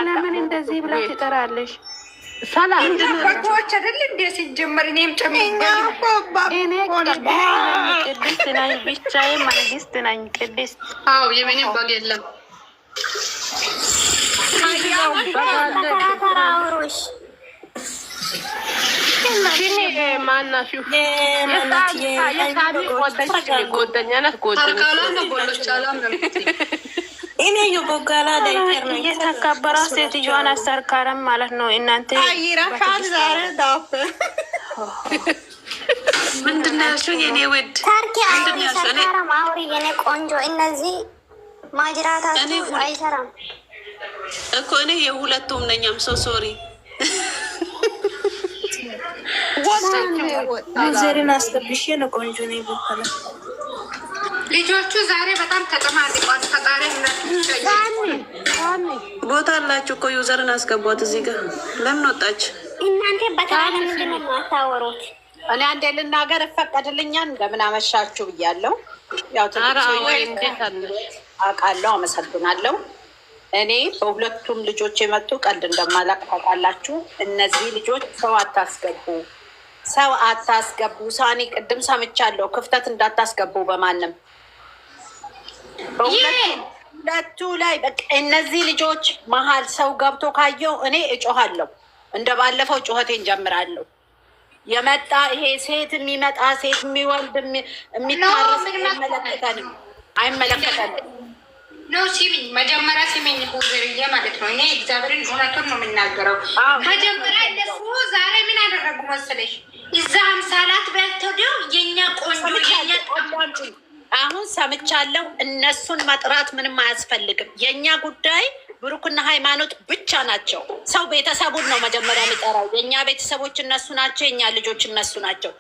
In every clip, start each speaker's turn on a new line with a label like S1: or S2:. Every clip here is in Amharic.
S1: ለምን እንደዚህ ብላ ትጠራለሽ?
S2: ሰላም እንደባቆች አይደል እንዴ? ሲጀመር እኔም ቅድስት ነኝ ብቻዬ መንግስት ነኝ። ቅድስት
S3: አዎ፣ የምንም በግ የለም።
S1: እኔ የቦጋላ ዳይተር ነው የተከበረ ሴትዮዋን አሰርካረም ማለት ነው። እናንተ
S2: አይራካል ዛሬ ዳፍ
S3: ምንድነው ያልሽው? የኔ ውድ
S4: አይሰራም። አውሪ የኔ ቆንጆ። እነዚህ ማጅራታችሁ አይሰራም
S3: እኮ። እኔ የሁለቱም ነኛም ሶ ሶሪ
S1: ዘርን አስገብሽ ነው ቆንጆ ነው ይቦካለ።
S2: ልጆቹ ዛሬ በጣም ተጨማልቋል። ፈጣሪ
S3: ቦታ አላችሁ እኮ ዩዘርን አስገቧት። እዚህ ጋር ለምን ወጣች?
S4: እናንተ በጣም ምንድን ነው የማታወሩት?
S2: እኔ አንዴ ልናገር እፈቀድልኛል? እንደምን አመሻችሁ ብያለሁ። ያው አውቃለሁ። አመሰግናለሁ። እኔ በሁለቱም ልጆች የመጡ ቀልድ እንደማላቅ ታውቃላችሁ። እነዚህ ልጆች ሰው አታስገቡ። ሳኒ ቅድም ሰምቻለሁ። ክፍተት እንዳታስገቡ በማንም ሁለቱ ላይ በቃ እነዚህ ልጆች መሀል ሰው ገብቶ ካየው እኔ እጮሃለሁ። እንደ ባለፈው ጩኸቴን ጀምራለሁ። የመጣ ይሄ ሴት የሚመጣ ሴት የሚወልድ የሚታረስ አይመለከተንም።
S5: ነው ሲሚኝ መጀመሪያ ሲሚኝ ሁዘርዬ ማለት ነው። እኔ እግዚአብሔርን እውነቱን ነው የምናገረው። መጀመሪያ እነሱ ዛሬ ምን አደረጉ መሰለሽ? እዛ አምሳላት በልተው የኛ ቆንጆ የኛ ቆንጆ
S2: አሁን ሰምቻለሁ። እነሱን መጥራት ምንም አያስፈልግም። የእኛ ጉዳይ ብሩክና ሃይማኖት ብቻ ናቸው። ሰው ቤተሰቡን ነው መጀመሪያ የሚጠራው። የእኛ ቤተሰቦች እነሱ ናቸው። የእኛ ልጆች እነሱ ናቸው።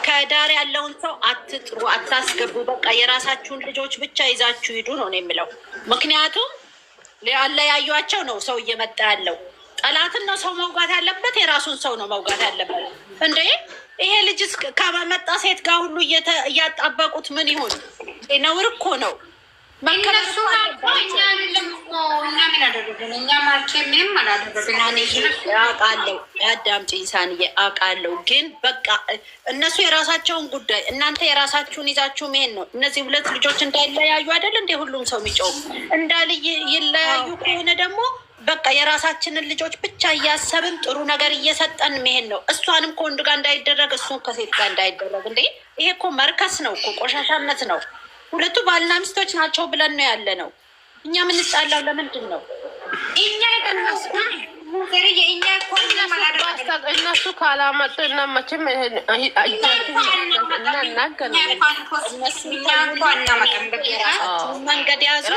S2: ከዳር ያለውን ሰው አትጥሩ፣ አታስገቡ። በቃ የራሳችሁን ልጆች ብቻ ይዛችሁ ሂዱ ነው የሚለው። ምክንያቱም ያለያዩቸው ነው ሰው እየመጣ ያለው። ጠላትን ነው ሰው መውጋት ያለበት፣ የራሱን ሰው ነው መውጋት ያለበት። እንዴ ይሄ ልጅስ ከመጣ ሴት ጋር ሁሉ እያጣበቁት ምን ይሆን? ነውር እኮ ነው።
S5: እነሱ እኛ አይደለም እኮ እኛ ምን አደረግን? እኛ ማርኬ ምንም አላደረግን።
S2: አውቃለሁ። አዳምጪኝ ሳንዬ፣ አውቃለሁ። ግን በቃ እነሱ የራሳቸውን ጉዳይ፣ እናንተ የራሳችሁን ይዛችሁ መሄድ ነው። እነዚህ ሁለት ልጆች እንዳይለያዩ አይደል እንደ ሁሉም ሰው የሚጮው ይለያዩ ከሆነ ደግሞ በቃ የራሳችንን ልጆች ብቻ እያሰብን ጥሩ ነገር እየሰጠን መሄድ ነው። እሷንም ከወንድ ጋር እንዳይደረግ፣ እሱን ከሴት ጋር እንዳይደረግ። እንዴ ይሄ እኮ መርከስ ነው እኮ ቆሻሻነት ነው። ሁለቱ ባልና ሚስቶች ናቸው ብለን ነው ያለ ነው። እኛ የምንጣላው ለምንድን ነው?
S5: እኛ
S1: እነሱ ካላመጡ እና መቼም
S2: መንገድ ያዙ።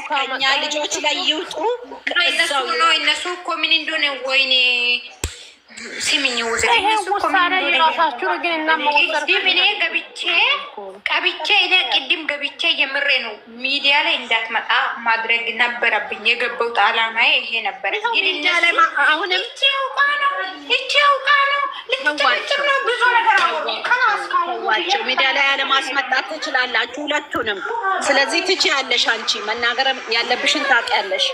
S2: ከእኛ ልጆች ላይ ይውጡ።
S5: እነሱ እኮ ምን እንደሆነ ወይኔ ሲሚኝ ቀብቼ እኔ ቅድም ገብቼ የምሬ ነው ሚዲያ ላይ እንዳትመጣ ማድረግ ነበረብኝ። የገባሁት አላማዬ ይሄ ነበረ። አሁንም ብዙ ነገር
S2: ዋቸው ሚዲያ ላይ ያለማስመጣት ትችላላችሁ ሁለቱንም። ስለዚህ ትችያለሽ፣ አንቺ መናገር ያለብሽን ታውቂያለሽ።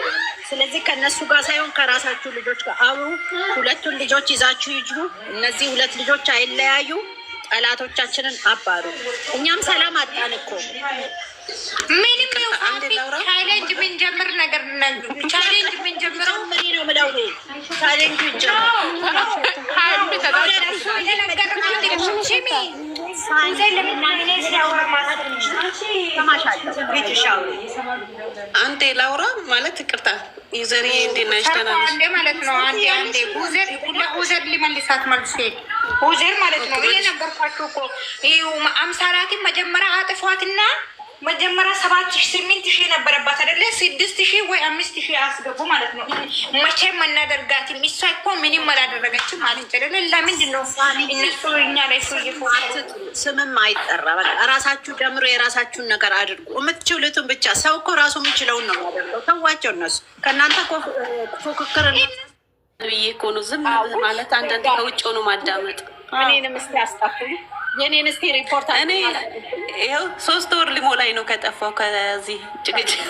S2: ስለዚህ ከእነሱ ጋር ሳይሆን ከራሳችሁ ልጆች ጋር አብሩ። ሁለቱን ልጆች ይዛችሁ ይጁ። እነዚህ ሁለት ልጆች አይለያዩ። ጠላቶቻችንን አባሩ። እኛም ሰላም አጣን እኮ
S5: ምንም ቻሌንጅ ብንጀምር ነገር ቻሌንጅ ብንጀምረው
S2: ምን ነው ምለው ቻሌንጅ ይጀምር
S3: አንዴ ላውራ ማለት ይቅርታ ዩዘር እንዴናሽ ተናንሽ
S5: ማለት ነው። አንዴ ሁዘር ሊመልሳት መልስ ሁዘር ማለት ነው። ይሄ ነበርኳችሁ እኮ ይኸው አምሳላትን መጀመሪያ አጥፏትና መጀመሪያ 7,000 ነበረባት አይደለ? 6,000 ወይ 5,000 አስገቡ ማለት ነው። መቼም አናደርጋትም። እሷ እኮ ምንም አላደረገችም ማለት አይደለ? ለምንድን ነው እነሱ እኛ ላይ
S2: ስምም አይጠራ? በቃ ራሳችሁ ጀምሮ የራሳችሁን ነገር አድርጉ። የምትችሉትን ብቻ። ሰው እኮ ራሱ የሚችለውን ነው የሚያደርገው። ተዋቸው። እነሱ ከእናንተ ፉክክር
S3: ብዬ እኮ ነው ዝም ማለት። አንዳንድ ከውጭ ሆኖ ማዳመጥ።
S2: እኔንም እስኪ አስጠፉኝ። የኔን እስኪ ሪፖርት
S3: እኔ ይኸው 3 ወር ሊሞላኝ ነው ከጠፋው ከዚህ ጭቅጭቅ